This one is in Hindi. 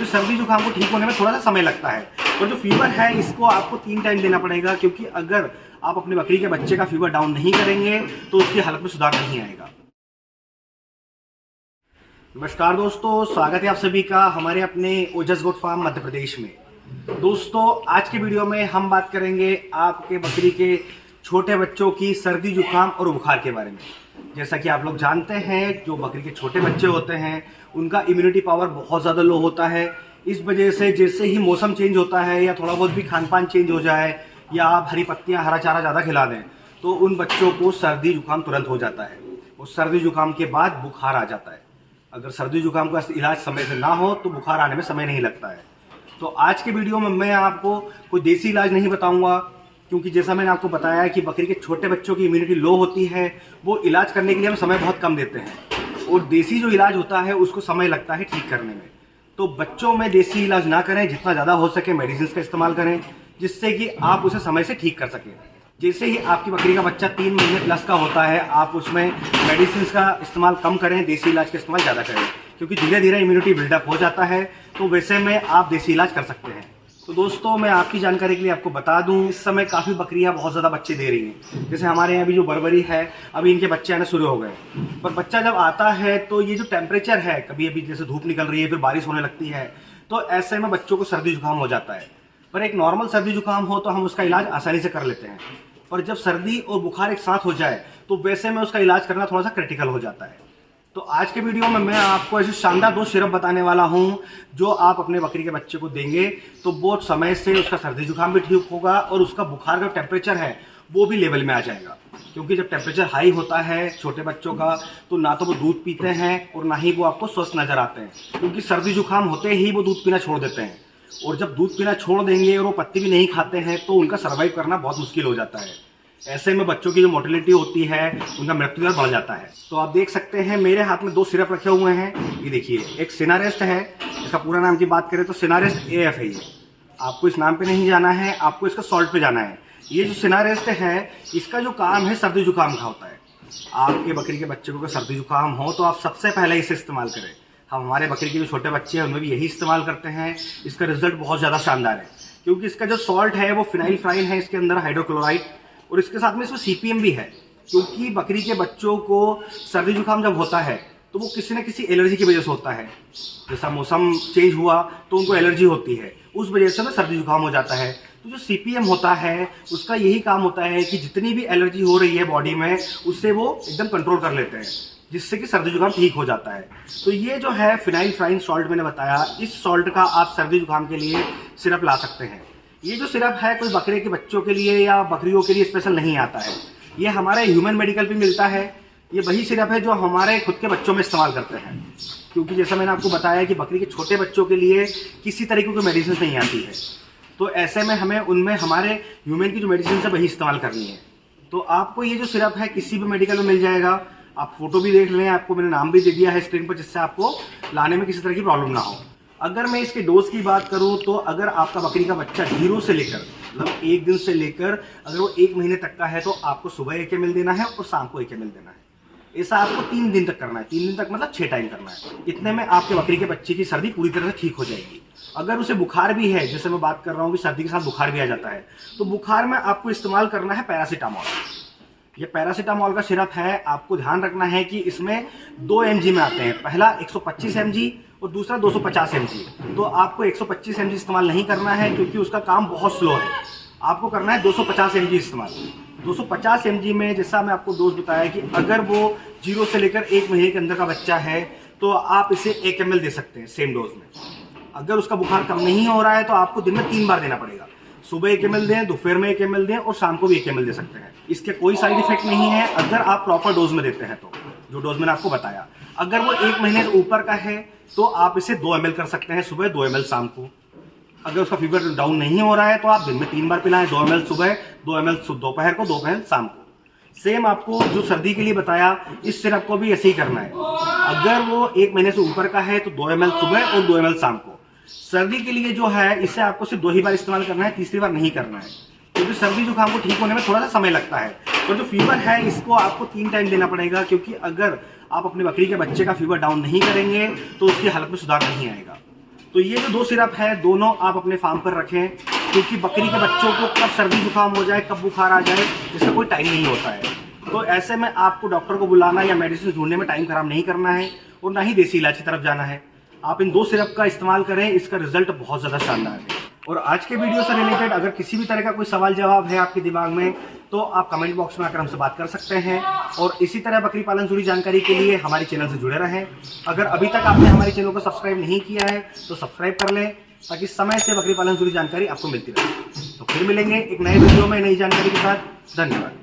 क्योंकि सर्दी जुकाम को ठीक होने में थोड़ा सा समय लगता है। और जो फीवर है इसको आपको 3 टाइम देना पड़ेगा, क्योंकि अगर आप अपनी बकरी के बच्चे का फीवर डाउन नहीं करेंगे तो उसकी हालत में सुधार नहीं आएगा। नमस्कार दोस्तों, स्वागत है आप सभी का हमारे अपने ओजस गोट फार्म मध्य प्रदेश में। दोस्तों, आज के वीडियो में हम बात करेंगे आपके बकरी के छोटे बच्चों की सर्दी जुकाम और बुखार के बारे में। जैसा कि आप लोग जानते हैं, जो बकरी के छोटे बच्चे होते हैं उनका इम्यूनिटी पावर बहुत ज़्यादा लो होता है। इस वजह से जैसे ही मौसम चेंज होता है या थोड़ा बहुत भी खान पान चेंज हो जाए या आप हरी पत्तियाँ हरा चारा ज़्यादा खिला दें तो उन बच्चों को सर्दी जुकाम तुरंत हो जाता है। और सर्दी जुकाम के बाद बुखार आ जाता है। अगर सर्दी जुकाम का इलाज समय से ना हो तो बुखार आने में समय नहीं लगता है। तो आज के वीडियो में मैं आपको कोई देसी इलाज नहीं बताऊंगा, क्योंकि जैसा मैंने आपको बताया कि बकरी के छोटे बच्चों की इम्यूनिटी लो होती है, वो इलाज करने के लिए हम समय बहुत कम देते हैं और देसी जो इलाज होता है उसको समय लगता है ठीक करने में। तो बच्चों में देसी इलाज ना करें, जितना ज़्यादा हो सके मेडिसिन का इस्तेमाल करें, जिससे कि आप उसे समय से ठीक कर सकें। जैसे ही आपकी बकरी का बच्चा 3 महीने प्लस का होता है, आप उसमें मेडिसिन का इस्तेमाल कम करें, देसी इलाज का इस्तेमाल ज़्यादा करें, क्योंकि धीरे धीरे इम्यूनिटी बिल्डअप हो जाता है। तो वैसे में आप देसी इलाज कर सकते हैं। तो दोस्तों, मैं आपकी जानकारी के लिए आपको बता दूं, इस समय काफ़ी बकरियां बहुत ज़्यादा बच्चे दे रही हैं। जैसे हमारे यहाँ अभी जो बरबरी है, अभी इनके बच्चे आने शुरू हो गए। पर बच्चा जब आता है तो ये जो टेम्परेचर है, कभी अभी जैसे धूप निकल रही है फिर बारिश होने लगती है, तो ऐसे में बच्चों को सर्दी जुकाम हो जाता है। पर एक नॉर्मल सर्दी जुकाम हो तो हम उसका इलाज आसानी से कर लेते हैं, पर जब सर्दी और बुखार एक साथ हो जाए तो वैसे में उसका इलाज करना थोड़ा सा क्रिटिकल हो जाता है। तो आज के वीडियो में मैं आपको ऐसे शानदार 2 सिरप बताने वाला हूं जो आप अपने बकरी के बच्चे को देंगे तो बहुत समय से उसका सर्दी जुकाम भी ठीक होगा और उसका बुखार का टेम्परेचर है वो भी लेवल में आ जाएगा। क्योंकि जब टेम्परेचर हाई होता है छोटे बच्चों का तो ना तो वो दूध पीते हैं और ना ही वो आपको स्वस्थ नजर आते हैं, क्योंकि सर्दी जुकाम होते ही वो दूध पीना छोड़ देते हैं। और जब दूध पीना छोड़ देंगे और वो पत्ती भी नहीं खाते हैं तो उनका सर्वाइव करना बहुत मुश्किल हो जाता है। ऐसे में बच्चों की जो मोर्टेलिटी होती है, उनका मृत्यु दर बढ़ जाता है। तो आप देख सकते हैं मेरे हाथ में 2 सिरप रखे हुए हैं। ये देखिए, एक सिनारेस्ट है, इसका पूरा नाम की बात करें तो सिनारेस्ट AF है। ये आपको इस नाम पे नहीं जाना है, आपको इसका सॉल्ट पे जाना है। ये जो सिनारेस्ट है इसका जो काम है सर्दी जुकाम का होता है। आपके बकरी के बच्चे को अगर सर्दी जुकाम हो तो आप सबसे पहले इसे इस्तेमाल करें। हम हमारे बकरी के जो छोटे बच्चे हैं उनमें भी यही इस्तेमाल करते हैं। इसका रिजल्ट बहुत ज़्यादा शानदार है, क्योंकि इसका जो सॉल्ट है वो फिनाइलफ्राइन है, इसके अंदर हाइड्रोक्लोराइड, और इसके साथ में इसमें CPM भी है। क्योंकि बकरी के बच्चों को सर्दी जुकाम जब होता है तो वो किसी न किसी एलर्जी की वजह से होता है। जैसा मौसम चेंज हुआ तो उनको एलर्जी होती है, उस वजह से ना सर्दी जुकाम हो जाता है। तो जो CPM होता है उसका यही काम होता है कि जितनी भी एलर्जी हो रही है बॉडी में उससे वो एकदम कंट्रोल कर लेते हैं, जिससे कि सर्दी जुकाम ठीक हो जाता है। तो ये जो है फिनाइलफ्राइन सॉल्ट मैंने बताया, इस सॉल्ट का आप सर्दी जुकाम के लिए सिरप ला सकते हैं। ये जो सिरप है कोई बकरे के बच्चों के लिए या बकरियों के लिए स्पेशल नहीं आता है। ये हमारे ह्यूमन मेडिकल पे मिलता है। ये वही सिरप है जो हमारे खुद के बच्चों में इस्तेमाल करते हैं, क्योंकि जैसा मैंने आपको बताया कि बकरी के छोटे बच्चों के लिए किसी तरीके की मेडिसिन नहीं आती है। तो ऐसे में हमें उनमें हमारे ह्यूमन की जो मेडिसिन है वही इस्तेमाल करनी है। तो आपको ये जो सिरप है किसी भी मेडिकल में मिल जाएगा। आप फोटो भी देख लें, आपको मैंने नाम भी दे दिया है स्क्रीन पर, जिससे आपको लाने में किसी तरह की प्रॉब्लम ना हो। अगर मैं इसके डोज की बात करूं तो अगर आपका बकरी का बच्चा 0 से लेकर मतलब 1 दिन से लेकर अगर वो 1 महीने तक का है तो आपको सुबह 1 ml देना है और शाम को 1 ml देना है। ऐसा आपको 3 दिन तक करना है। 3 दिन तक मतलब 6 टाइम करना है। इतने में आपके बकरी के बच्चे की सर्दी पूरी तरह से ठीक हो जाएगी। अगर उसे बुखार भी है, जैसे मैं बात कर रहा हूँ कि सर्दी के साथ बुखार भी आ जाता है, तो बुखार में आपको इस्तेमाल करना है पैरासीटामोल। ये पैरासीटामोल का सिरप है। आपको ध्यान रखना है कि इसमें 2 mg में आते हैं। पहला 125 mg और दूसरा 250 mg। तो आपको 125 mg इस्तेमाल नहीं करना है, क्योंकि उसका काम बहुत स्लो है। आपको करना है 250 mg इस्तेमाल। 250 mg में जैसा मैं आपको डोज बताया कि अगर वो 0 से लेकर 1 महीने के अंदर का बच्चा है तो आप इसे 1 ml दे सकते हैं सेम डोज में। अगर उसका बुखार कम नहीं हो रहा है तो आपको दिन में 3 बार देना पड़ेगा। सुबह 1 ml दें, दोपहर में 1 ml दें और शाम को भी 1 ml दे सकते हैं। इसके कोई साइड इफेक्ट नहीं है अगर आप प्रॉपर डोज में देते हैं तो, जो डोज मैंने आपको बताया। अगर वो 1 महीने से ऊपर का है तो आप इसे 2 ml कर सकते हैं सुबह, 2 ml शाम को। अगर उसका फीवर डाउन नहीं हो रहा है तो आप दिन में 3 बार पिलाएं, 2 ml सुबह, 2 ml दोपहर को, 2 ml शाम को। सेम आपको जो सर्दी के लिए बताया, इस सिरप को भी ऐसे ही करना है। अगर वो 1 महीने से ऊपर का है तो 2 ml सुबह और 2 ml शाम को। सर्दी के लिए जो है इसे आपको सिर्फ 2 ही बार इस्तेमाल करना है, तीसरी बार नहीं करना है, क्योंकि सर्दी जुकाम को ठीक होने में थोड़ा सा समय लगता है। और जो फीवर है इसको आपको 3 टाइम देना पड़ेगा, क्योंकि अगर आप अपनी बकरी के बच्चे का फीवर डाउन नहीं करेंगे तो उसकी हालत में सुधार नहीं आएगा। तो ये जो 2 सिरप है दोनों आप अपने फार्म पर रखें, क्योंकि बकरी के बच्चों को कब सर्दी जुकाम हो जाए, कब बुखार आ जाए, इसका कोई टाइम नहीं होता है। तो ऐसे में आपको डॉक्टर को बुलाना या मेडिसिन ढूंढने में टाइम खराब नहीं करना है और ना ही देसी इलाज की तरफ जाना है। आप इन 2 सिरप का इस्तेमाल करें, इसका रिजल्ट बहुत ज़्यादा शानदार है। और आज के वीडियो से रिलेटेड अगर किसी भी तरह का कोई सवाल जवाब है आपके दिमाग में, तो आप कमेंट बॉक्स में आकर हमसे बात कर सकते हैं। और इसी तरह बकरी पालन से जुड़ी जानकारी के लिए हमारे चैनल से जुड़े रहें। अगर अभी तक आपने हमारे चैनल को सब्सक्राइब नहीं किया है तो सब्सक्राइब कर लें, ताकि समय से बकरी पालन से जुड़ी जानकारी आपको मिलती रहे। तो फिर मिलेंगे एक नए वीडियो में नई जानकारी के साथ। धन्यवाद।